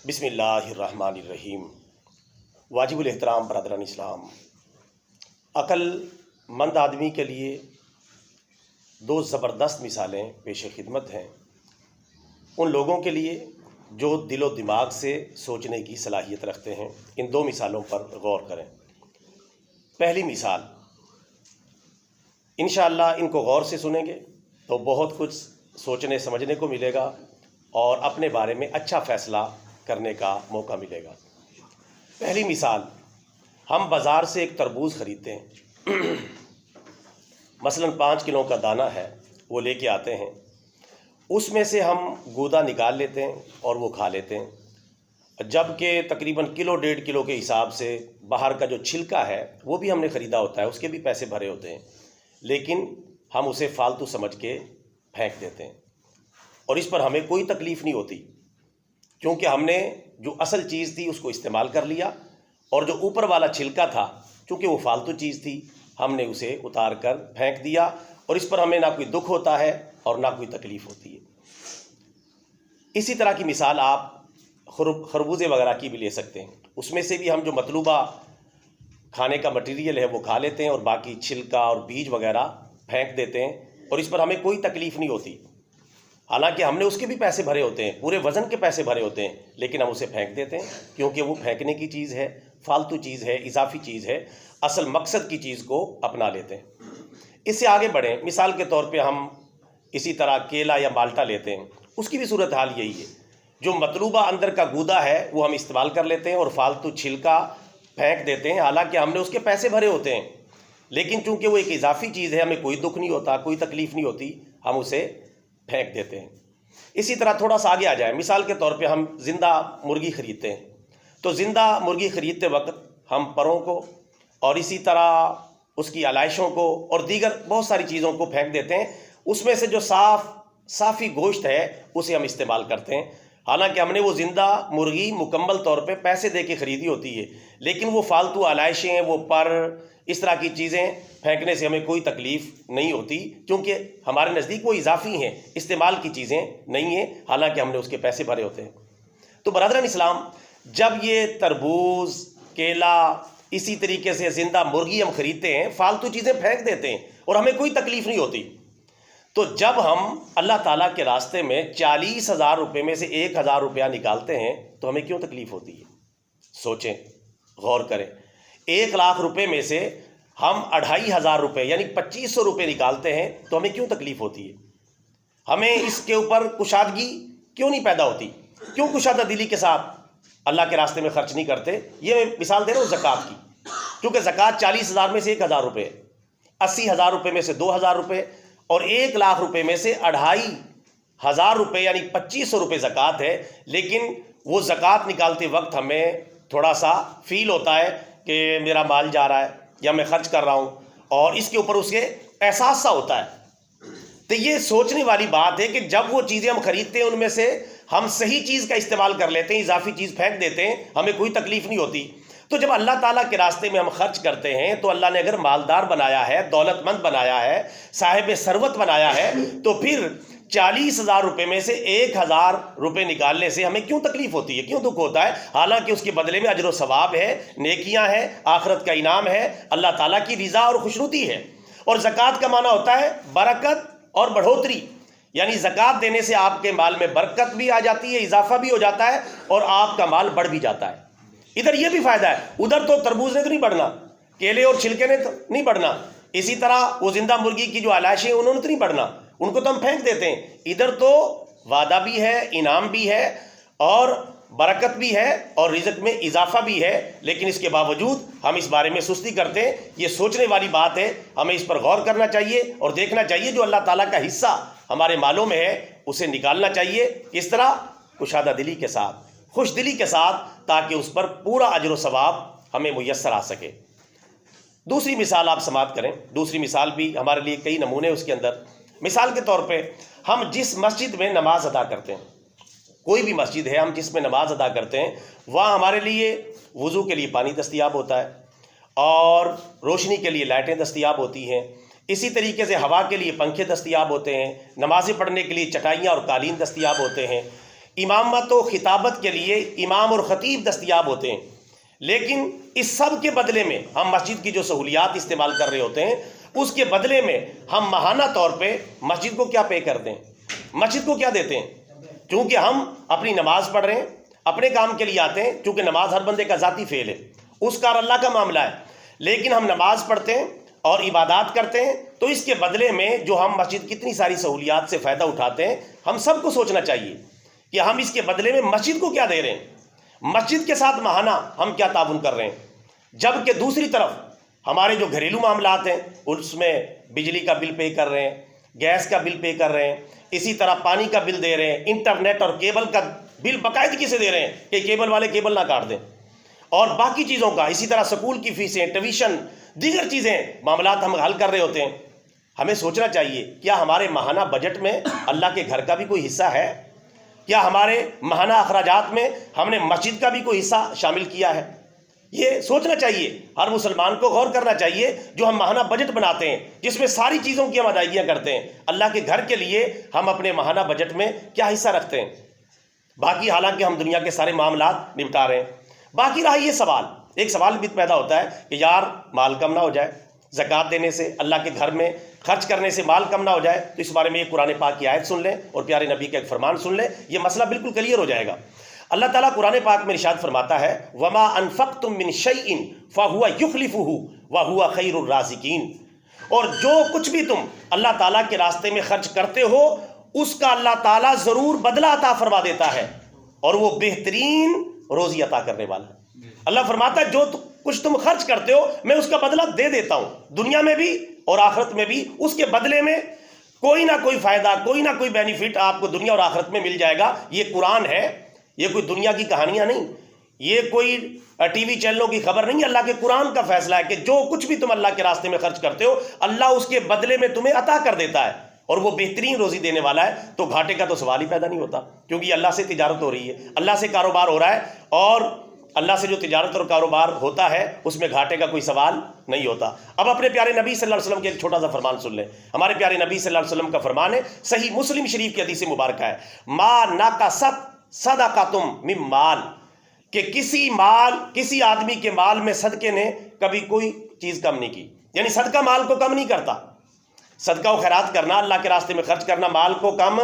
بسم اللہ الرحمن الرحیم۔ واجب الاحترام برادران اسلام، عقل مند آدمی کے لیے دو زبردست مثالیں پیش خدمت ہیں، ان لوگوں کے لیے جو دل و دماغ سے سوچنے کی صلاحیت رکھتے ہیں۔ ان دو مثالوں پر غور کریں۔ پہلی مثال، انشاءاللہ ان کو غور سے سنیں گے تو بہت کچھ سوچنے سمجھنے کو ملے گا اور اپنے بارے میں اچھا فیصلہ کرنے کا موقع ملے گا۔ پہلی مثال، ہم بازار سے ایک تربوز خریدتے ہیں، مثلاً 5 کلو کا دانہ ہے، وہ لے کے آتے ہیں، اس میں سے ہم گودا نکال لیتے ہیں اور وہ کھا لیتے ہیں، جبکہ تقریباً 1.5 کلو کے حساب سے باہر کا جو چھلکا ہے وہ بھی ہم نے خریدا ہوتا ہے، اس کے بھی پیسے بھرے ہوتے ہیں، لیکن ہم اسے فالتو سمجھ کے پھینک دیتے ہیں اور اس پر ہمیں کوئی تکلیف نہیں ہوتی، کیونکہ ہم نے جو اصل چیز تھی اس کو استعمال کر لیا، اور جو اوپر والا چھلکا تھا چونکہ وہ فالتو چیز تھی ہم نے اسے اتار کر پھینک دیا، اور اس پر ہمیں نہ کوئی دکھ ہوتا ہے اور نہ کوئی تکلیف ہوتی ہے۔ اسی طرح کی مثال آپ خربوزے وغیرہ کی بھی لے سکتے ہیں، اس میں سے بھی ہم جو مطلوبہ کھانے کا مٹیریل ہے وہ کھا لیتے ہیں اور باقی چھلکا اور بیج وغیرہ پھینک دیتے ہیں، اور اس پر ہمیں کوئی تکلیف نہیں ہوتی، حالانکہ ہم نے اس کے بھی پیسے بھرے ہوتے ہیں، پورے وزن کے پیسے بھرے ہوتے ہیں، لیکن ہم اسے پھینک دیتے ہیں کیونکہ وہ پھینکنے کی چیز ہے، فالتو چیز ہے، اضافی چیز ہے، اصل مقصد کی چیز کو اپنا لیتے ہیں۔ اس سے آگے بڑھیں، مثال کے طور پہ ہم اسی طرح کیلا یا مالٹا لیتے ہیں، اس کی بھی صورتحال یہی ہے، جو مطلوبہ اندر کا گودا ہے وہ ہم استعمال کر لیتے ہیں اور فالتو چھلکا پھینک دیتے ہیں، حالانکہ ہم نے اس کے پیسے بھرے ہوتے ہیں، لیکن چونکہ وہ ایک اضافی چیز ہے، ہمیں کوئی دکھ نہیں ہوتا، کوئی تکلیف نہیں ہوتی، ہم اسے پھینک دیتے ہیں۔ اسی طرح تھوڑا سا آگے آ جائیں، مثال کے طور پہ ہم زندہ مرغی خریدتے ہیں، تو زندہ مرغی خریدتے وقت ہم پروں کو اور اسی طرح اس کی علائشوں کو اور دیگر بہت ساری چیزوں کو پھینک دیتے ہیں، اس میں سے جو صافی گوشت ہے اسے ہم استعمال کرتے ہیں، حالانکہ ہم نے وہ زندہ مرغی مکمل طور پہ پیسے دے کے خریدی ہوتی ہے، لیکن وہ فالتو علائشیں، وہ پر، اس طرح کی چیزیں پھینکنے سے ہمیں کوئی تکلیف نہیں ہوتی، کیونکہ ہمارے نزدیک وہ اضافی ہیں، استعمال کی چیزیں نہیں ہیں، حالانکہ ہم نے اس کے پیسے بھرے ہوتے ہیں۔ تو برادران اسلام، جب یہ تربوز، کیلا، اسی طریقے سے زندہ مرغی ہم خریدتے ہیں، فالتو چیزیں پھینک دیتے ہیں اور ہمیں کوئی تکلیف نہیں ہوتی، تو جب ہم اللہ تعالیٰ کے راستے میں 40,000 روپے میں سے 1,000 روپیہ نکالتے ہیں تو ہمیں کیوں تکلیف ہوتی ہے؟ سوچیں، غور کریں۔ 1,00,000 روپے میں سے ہم 2,500 روپے یعنی 2,500 روپے نکالتے ہیں تو ہمیں کیوں تکلیف ہوتی ہے؟ ہمیں اس کے اوپر کشادگی کیوں نہیں پیدا ہوتی؟ کیوں کشادہ دلی کے ساتھ اللہ کے راستے میں خرچ نہیں کرتے؟ یہ میں مثال دے رہا ہوں زکوٰۃ کی، کیونکہ زکوٰۃ 40,000 میں سے 1,000 روپے، 80,000 روپے میں سے 2,000 روپے اور 1,00,000 روپے میں سے 2,500 روپے یعنی 2,500 روپے زکوٰۃ ہے، لیکن وہ زکوٰۃ نکالتے وقت ہمیں تھوڑا سا فیل ہوتا ہے کہ میرا مال جا رہا ہے یا میں خرچ کر رہا ہوں، اور اس کے اوپر اس کے احساس سا ہوتا ہے۔ تو یہ سوچنے والی بات ہے کہ جب وہ چیزیں ہم خریدتے ہیں ان میں سے ہم صحیح چیز کا استعمال کر لیتے ہیں، اضافی چیز پھینک دیتے ہیں، ہمیں کوئی تکلیف نہیں ہوتی۔ تو جب اللہ تعالیٰ کے راستے میں ہم خرچ کرتے ہیں تو اللہ نے اگر مالدار بنایا ہے، دولت مند بنایا ہے، صاحب ثروت بنایا ہے، تو پھر 40,000 روپے میں سے 1,000 روپے نکالنے سے ہمیں کیوں تکلیف ہوتی ہے، کیوں دکھ ہوتا ہے؟ حالانکہ اس کے بدلے میں اجر و ثواب ہے، نیکیاں ہیں، آخرت کا انعام ہے، اللہ تعالیٰ کی رضا اور خوشنودی ہے۔ اور زکوٰۃ کا معنی ہوتا ہے برکت اور بڑھوتری، یعنی زکوٰۃ دینے سے آپ کے مال میں برکت بھی آ جاتی ہے، اضافہ بھی ہو جاتا ہے اور آپ کا مال بڑھ بھی جاتا ہے۔ ادھر یہ بھی فائدہ ہے، ادھر تو تربوز نے تو نہیں بڑھنا، کیلے اور چھلکے نے تو نہیں بڑھنا، اسی طرح وہ زندہ مرغی کی جو علائشیں انہوں نے تو نہیں بڑھنا، ان کو تو ہم پھینک دیتے ہیں۔ ادھر تو وعدہ بھی ہے، انعام بھی ہے اور برکت بھی ہے اور رزق میں اضافہ بھی ہے، لیکن اس کے باوجود ہم اس بارے میں سستی کرتے ہیں۔ یہ سوچنے والی بات ہے، ہمیں اس پر غور کرنا چاہیے اور دیکھنا چاہیے جو اللہ تعالیٰ کا حصہ ہمارے مالوں میں ہے اسے نکالنا چاہیے، کس طرح؟ کشادہ دلی کے ساتھ، خوش دلی کے ساتھ، تاکہ اس پر پورا اجر و ثواب ہمیں میسر آ سکے۔ دوسری مثال آپ سماعت کریں، دوسری مثال بھی ہمارے لیے کئی نمونے اس کے اندر۔ مثال کے طور پہ ہم جس مسجد میں نماز ادا کرتے ہیں، کوئی بھی مسجد ہے ہم جس میں نماز ادا کرتے ہیں، وہاں ہمارے لیے وضو کے لیے پانی دستیاب ہوتا ہے اور روشنی کے لیے لائٹیں دستیاب ہوتی ہیں، اسی طریقے سے ہوا کے لیے پنکھے دستیاب ہوتے ہیں، نمازیں پڑھنے کے لیے چٹائیاں اور قالین دستیاب ہوتے ہیں، امامت و خطابت کے لیے امام اور خطیب دستیاب ہوتے ہیں، لیکن اس سب کے بدلے میں ہم مسجد کی جو سہولیات استعمال کر رہے ہوتے ہیں، اس کے بدلے میں ہم ماہانہ طور پہ مسجد کو کیا پے کرتے ہیں، مسجد کو کیا دیتے ہیں؟ چونکہ ہم اپنی نماز پڑھ رہے ہیں، اپنے کام کے لیے آتے ہیں، چونکہ نماز ہر بندے کا ذاتی فعل ہے، اس کا اور اللہ کا معاملہ ہے، لیکن ہم نماز پڑھتے ہیں اور عبادات کرتے ہیں، تو اس کے بدلے میں جو ہم مسجد کی اتنی ساری سہولیات سے فائدہ اٹھاتے ہیں، ہم سب کو سوچنا چاہیے کہ ہم اس کے بدلے میں مسجد کو کیا دے رہے ہیں، مسجد کے ساتھ ماہانہ ہم کیا تعاون کر رہے ہیں، جبکہ دوسری طرف ہمارے جو گھریلو معاملات ہیں اس میں بجلی کا بل پے کر رہے ہیں، گیس کا بل پے کر رہے ہیں، اسی طرح پانی کا بل دے رہے ہیں، انٹرنیٹ اور کیبل کا بل باقاعدگی سے دے رہے ہیں کہ کیبل والے کیبل نہ کاٹ دیں، اور باقی چیزوں کا، اسی طرح سکول کی فیسیں، ٹیوشن، دیگر چیزیں، معاملات ہم حل کر رہے ہوتے ہیں۔ ہمیں سوچنا چاہیے کیا ہمارے ماہانہ بجٹ میں اللہ کے گھر کا بھی کوئی حصہ ہے؟ کیا ہمارے ماہانہ اخراجات میں ہم نے مسجد کا بھی کوئی حصہ شامل کیا ہے؟ یہ سوچنا چاہیے، ہر مسلمان کو غور کرنا چاہیے۔ جو ہم ماہانہ بجٹ بناتے ہیں جس میں ساری چیزوں کی ہم ادائیگیاں کرتے ہیں، اللہ کے گھر کے لیے ہم اپنے ماہانہ بجٹ میں کیا حصہ رکھتے ہیں؟ باقی حالانکہ ہم دنیا کے سارے معاملات نپٹا رہے ہیں، باقی رہا یہ سوال، ایک سوال بھی پیدا ہوتا ہے کہ یار مال کم نہ ہو جائے، زکوٰۃ دینے سے، اللہ کے گھر میں خرچ کرنے سے مال کم نہ ہو جائے؟ تو اس بارے میں ایک قرآن پاک کی آیت سن لیں اور پیارے نبی کا ایک فرمان سن لیں، یہ مسئلہ بالکل کلیئر ہو جائے گا۔ اللہ تعالیٰ قرآن پاک میں ارشاد فرماتا ہے وَمَا أَنفَقْتُم مِّن شَيْءٍ فَهُوَ يُخْلِفُهُ وَهُوَ خَيْرُ الرَّازِقِينَ، اور جو کچھ بھی تم اللہ تعالیٰ کے راستے میں خرچ کرتے ہو اس کا اللہ تعالیٰ ضرور بدلہ عطا فرما دیتا ہے، اور وہ بہترین روزی عطا کرنے والا ہے۔ اللہ فرماتا ہے جو کچھ تم خرچ کرتے ہو میں اس کا بدلہ دے دیتا ہوں، دنیا میں بھی اور آخرت میں بھی، اس کے بدلے میں کوئی نہ کوئی فائدہ، کوئی نہ کوئی بینیفٹ آپ کو دنیا اور آخرت میں مل جائے گا۔ یہ قرآن ہے، یہ کوئی دنیا کی کہانیاں نہیں، یہ کوئی ٹی وی چینلوں کی خبر نہیں، اللہ کے قرآن کا فیصلہ ہے کہ جو کچھ بھی تم اللہ کے راستے میں خرچ کرتے ہو اللہ اس کے بدلے میں تمہیں عطا کر دیتا ہے، اور وہ بہترین روزی دینے والا ہے۔ تو گھاٹے کا تو سوال ہی پیدا نہیں ہوتا، کیونکہ اللہ سے تجارت ہو رہی ہے، اللہ سے کاروبار ہو رہا ہے، اور اللہ سے جو تجارت اور کاروبار ہوتا ہے اس میں گھاٹے کا کوئی سوال نہیں ہوتا۔ اب اپنے پیارے نبی صلی اللہ علیہ وسلم کے ایک چھوٹا سا فرمان سن لیں۔ ہمارے پیارے نبی صلی اللہ علیہ وسلم کا فرمان ہے، صحیح مسلم شریف کی حدیث مبارکہ ہے، ما نقصت صدقۃ من مال، کہ کسی آدمی کے مال میں صدقے نے کبھی کوئی چیز کم نہیں کی، یعنی صدقہ مال کو کم نہیں کرتا۔ صدقہ و خیرات کرنا، اللہ کے راستے میں خرچ کرنا مال کو کم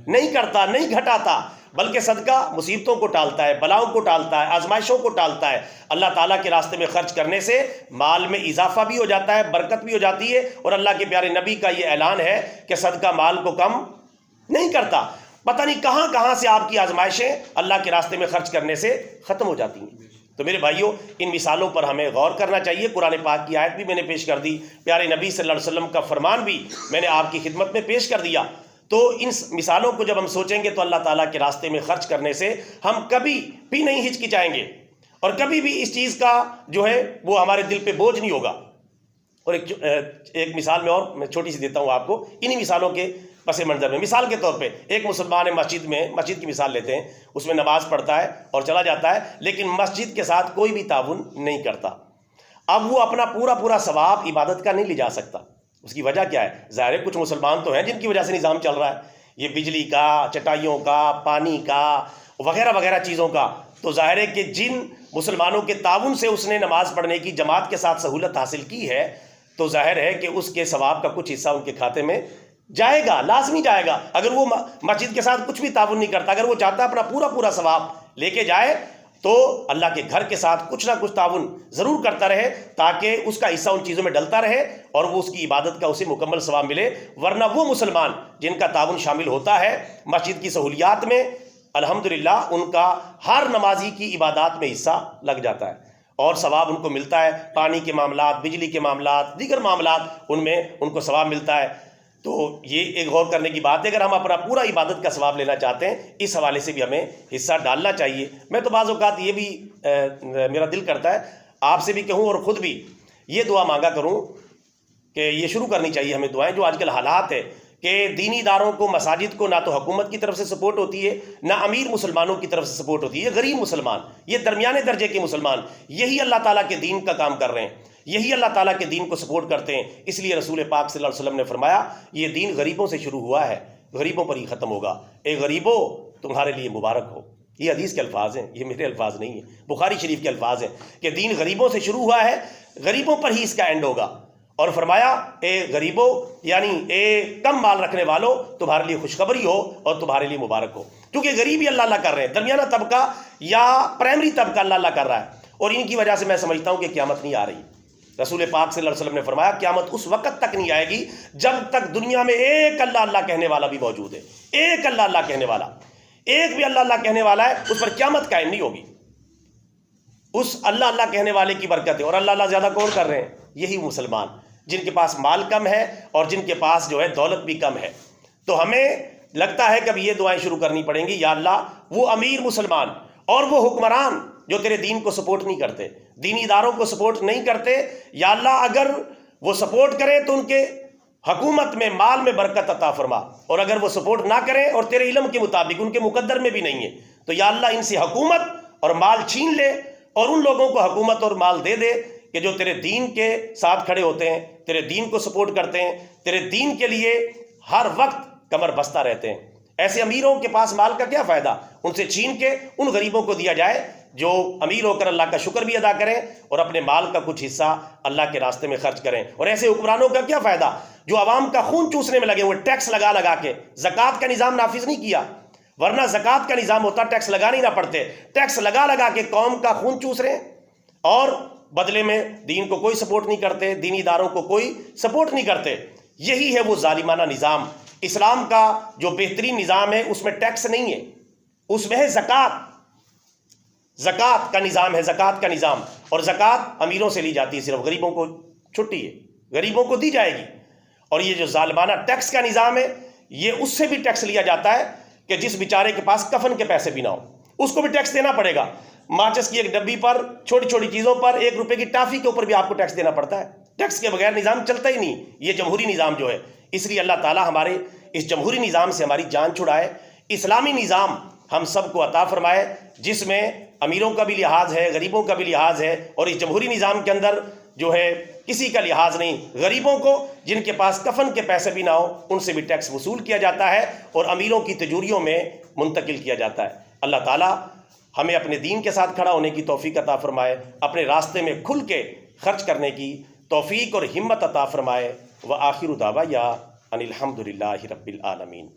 نہیں کرتا، نہیں گھٹاتا، بلکہ صدقہ مصیبتوں کو ٹالتا ہے، بلاؤں کو ٹالتا ہے، آزمائشوں کو ٹالتا ہے۔ اللہ تعالیٰ کے راستے میں خرچ کرنے سے مال میں اضافہ بھی ہو جاتا ہے، برکت بھی ہو جاتی ہے، اور اللہ کے پیارے نبی کا یہ اعلان ہے کہ صدقہ مال کو کم نہیں کرتا۔ پتہ نہیں کہاں کہاں سے آپ کی آزمائشیں اللہ کے راستے میں خرچ کرنے سے ختم ہو جاتی ہیں۔ تو میرے بھائیوں، ان مثالوں پر ہمیں غور کرنا چاہیے۔ قرآن پاک کی آیت بھی میں نے پیش کر دی، پیارے نبی صلی اللہ علیہ وسلم کا فرمان بھی میں نے آپ کی خدمت میں پیش کر دیا۔ تو ان مثالوں کو جب ہم سوچیں گے تو اللہ تعالیٰ کے راستے میں خرچ کرنے سے ہم کبھی بھی نہیں ہچکچائیں گے، اور کبھی بھی اس چیز کا جو ہے وہ ہمارے دل پہ بوجھ نہیں ہوگا۔ اور ایک مثال میں اور میں چھوٹی سی دیتا ہوں آپ کو انہی مثالوں کے پس منظر میں۔ مثال کے طور پہ ایک مسلمان ہے، مسجد کی مثال لیتے ہیں، اس میں نماز پڑھتا ہے اور چلا جاتا ہے، لیکن مسجد کے ساتھ کوئی بھی تعاون نہیں کرتا۔ اب وہ اپنا پورا ثواب عبادت کا نہیں لے جا سکتا۔ اس کی وجہ کیا ہے؟ ظاہر ہے کچھ مسلمان تو ہیں جن کی وجہ سے نظام چل رہا ہے، یہ بجلی کا، چٹائیوں کا، پانی کا، وغیرہ چیزوں کا۔ تو ظاہر ہے کہ جن مسلمانوں کے تعاون سے اس نے نماز پڑھنے کی جماعت کے ساتھ سہولت حاصل کی ہے، تو ظاہر ہے کہ اس کے ثواب کا کچھ حصہ ان کے کھاتے میں جائے گا، لازمی جائے گا۔ اگر وہ مسجد کے ساتھ کچھ بھی تعاون نہیں کرتا، اگر وہ چاہتا ہے اپنا پورا ثواب لے کے جائے، تو اللہ کے گھر کے ساتھ کچھ نہ کچھ تعاون ضرور کرتا رہے، تاکہ اس کا حصہ ان چیزوں میں ڈلتا رہے اور وہ اس کی عبادت کا اسے مکمل ثواب ملے۔ ورنہ وہ مسلمان جن کا تعاون شامل ہوتا ہے مسجد کی سہولیات میں، الحمدللہ ان کا ہر نمازی کی عبادات میں حصہ لگ جاتا ہے اور ثواب ان کو ملتا ہے۔ پانی کے معاملات، بجلی کے معاملات، دیگر معاملات، ان میں ان کو ثواب ملتا ہے۔ تو یہ ایک غور کرنے کی بات ہے۔ اگر ہم اپنا پورا عبادت کا ثواب لینا چاہتے ہیں، اس حوالے سے بھی ہمیں حصہ ڈالنا چاہیے۔ میں تو بعض اوقات یہ بھی میرا دل کرتا ہے آپ سے بھی کہوں اور خود بھی یہ دعا مانگا کروں کہ یہ شروع کرنی چاہیے ہمیں دعائیں۔ جو آج کل حالات ہے کہ دینی اداروں کو، مساجد کو نہ تو حکومت کی طرف سے سپورٹ ہوتی ہے، نہ امیر مسلمانوں کی طرف سے سپورٹ ہوتی ہے۔ یہ غریب مسلمان، یہ درمیانے درجے کے مسلمان، یہی اللہ تعالیٰ کے دین کا کام کر رہے ہیں، یہی اللہ تعالیٰ کے دین کو سپورٹ کرتے ہیں۔ اس لیے رسول پاک صلی اللہ علیہ وسلم نے فرمایا یہ دین غریبوں سے شروع ہوا ہے، غریبوں پر ہی ختم ہوگا۔ اے غریبوں تمہارے لیے مبارک ہو۔ یہ حدیث کے الفاظ ہیں، یہ میرے الفاظ نہیں ہیں، بخاری شریف کے الفاظ ہیں کہ دین غریبوں سے شروع ہوا ہے، غریبوں پر ہی اس کا اینڈ ہوگا۔ اور فرمایا اے غریبوں، یعنی اے کم مال رکھنے والوں، تمہارے لیے خوشخبری ہو اور تمہارے لیے مبارک ہو، کیونکہ غریبی اللہ اللہ کر رہے ہیں، درمیانہ طبقہ یا پرائمری طبقہ اللہ اللہ کر رہا ہے، اور ان کی وجہ سے میں سمجھتا ہوں کہ قیامت نہیں آ رہی۔ رسول پاک صلی اللہ علیہ وسلم نے فرمایا قیامت اس وقت تک نہیں آئے گی جب تک دنیا میں ایک اللہ اللہ کہنے والا بھی موجود ہے، ایک اللہ اللہ کہنے والا، ایک بھی اللہ اللہ کہنے والا ہے، اس پر قیامت قائم نہیں ہوگی۔ اس اللہ اللہ کہنے والے کی برکت ہے، اور اللہ اللہ زیادہ کون کر رہے ہیں؟ یہی مسلمان جن کے پاس مال کم ہے اور جن کے پاس جو ہے دولت بھی کم ہے۔ تو ہمیں لگتا ہے کہ اب یہ دعائیں شروع کرنی پڑیں گی، یا اللہ وہ امیر مسلمان اور وہ حکمران جو تیرے دین کو سپورٹ نہیں کرتے، دینی اداروں کو سپورٹ نہیں کرتے، یا اللہ اگر وہ سپورٹ کریں تو ان کے حکومت میں مال میں برکت عطا فرما، اور اگر وہ سپورٹ نہ کریں اور تیرے علم کے مطابق ان کے مقدر میں بھی نہیں ہے تو یا اللہ ان سے حکومت اور مال چھین لے، اور ان لوگوں کو حکومت اور مال دے دے کہ جو تیرے دین کے ساتھ کھڑے ہوتے ہیں، تیرے دین کو سپورٹ کرتے ہیں، تیرے دین کے لیے ہر وقت کمر بستہ رہتے ہیں۔ ایسے امیروں کے پاس مال کا کیا فائدہ؟ ان سے چھین کے ان غریبوں کو دیا جائے جو امیر ہو کر اللہ کا شکر بھی ادا کریں اور اپنے مال کا کچھ حصہ اللہ کے راستے میں خرچ کریں۔ اور ایسے حکمرانوں کا کیا فائدہ جو عوام کا خون چوسنے میں لگے ہوئے، ٹیکس لگا لگا کے، زکوٰۃ کا نظام نافذ نہیں کیا، ورنہ زکوٰۃ کا نظام ہوتا ٹیکس لگانے ہی نہ پڑتے، ٹیکس لگا لگا کے قوم کا خون چوس رہے ہیں، اور بدلے میں دین کو کوئی سپورٹ نہیں کرتے، دینی اداروں کو کوئی سپورٹ نہیں کرتے۔ یہی ہے وہ ظالمانہ نظام۔ اسلام کا جو بہترین نظام ہے اس میں ٹیکس نہیں ہے، اس میں ہے زکوٰۃ کا نظام ہے، زکوٰۃ کا نظام، اور زکوٰۃ امیروں سے لی جاتی ہے، صرف غریبوں کو چھٹی ہے، غریبوں کو دی جائے گی۔ اور یہ جو ظالمانہ ٹیکس کا نظام ہے، یہ اس سے بھی ٹیکس لیا جاتا ہے کہ جس بیچارے کے پاس کفن کے پیسے بھی نہ ہو اس کو بھی ٹیکس دینا پڑے گا۔ ماچس کی ایک ڈبی پر، چھوٹی چھوٹی چیزوں پر، 1 روپے کی ٹافی کے اوپر بھی آپ کو ٹیکس دینا پڑتا ہے۔ ٹیکس کے بغیر نظام چلتا ہی نہیں، یہ جمہوری نظام جو ہے۔ اس لیے اللہ تعالیٰ ہمارے اس جمہوری نظام سے ہماری جان چھڑائے، اسلامی نظام ہم سب کو عطا فرمائے جس میں امیروں کا بھی لحاظ ہے، غریبوں کا بھی لحاظ ہے، اور اس جمہوری نظام کے اندر جو ہے کسی کا لحاظ نہیں، غریبوں کو جن کے پاس کفن کے پیسے بھی نہ ہو ان سے بھی ٹیکس وصول کیا جاتا ہے اور امیروں کی تجوریوں میں منتقل کیا جاتا ہے۔ اللہ تعالیٰ ہمیں اپنے دین کے ساتھ کھڑا ہونے کی توفیق عطا فرمائے، اپنے راستے میں کھل کے خرچ کرنے کی توفیق اور ہمت عطا فرمائے۔ وآخر دعوانا ان الحمد للہ رب العالمین۔